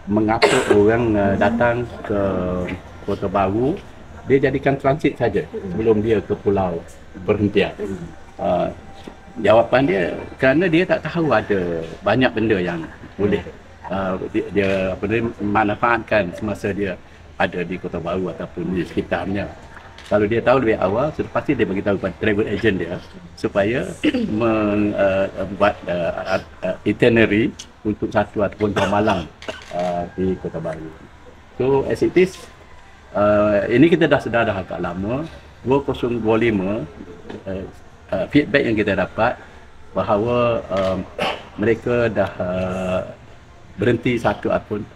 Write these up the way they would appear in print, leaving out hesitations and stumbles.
mengatur orang datang ke Kota Baru, dia jadikan transit saja sebelum dia ke pulau perhentian. Jawapan dia kerana dia tak tahu ada banyak benda yang boleh dia manfaatkan semasa dia ada di Kota Baru ataupun di sekitarnya. Kalau dia tahu lebih awal, sudah pasti dia beritahu kepada travel agent dia supaya membuat itinerary untuk 1 ataupun 2 malam di Kota Baru. So as it is, ini kita dah sedar dah agak lama. 2025 feedback yang kita dapat bahawa mereka dah berhenti 1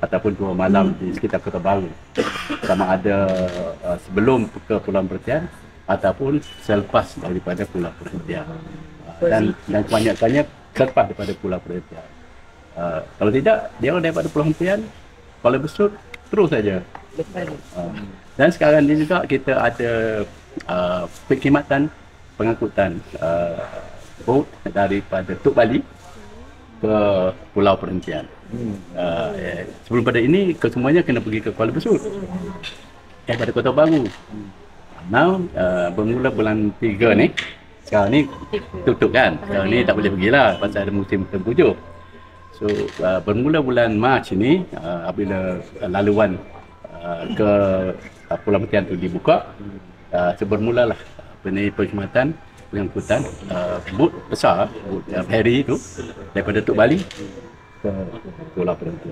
ataupun 2 malam di sekitar Kota Baru, sama ada sebelum ke Pulau Perhentian ataupun selepas daripada Pulau Perhentian, dan kebanyakannya selepas daripada Pulau Perhentian. Kalau tidak, dia orang daripada Pulau Perhentian, Kuala Besut terus saja. Dan sekarang ni juga kita ada perkhidmatan pengangkutan boat daripada Tuk Bali ke Pulau Perhentian. Sebelum pada ini, kesemuanya kena pergi ke Kuala Besut daripada Kota Baru. Now bermula bulan 3 ni, sekarang ni tutup kan, sekarang ni tak boleh pergilah pasal ada musim tengkujuh. So bermula bulan Mac ni, apabila laluan ke Pulau Perhentian tu dibuka, so bermulalah perkhidmatan pengangkutan bot besar, bot ferry tu daripada Tuk Bali ke Pulau Perhentian.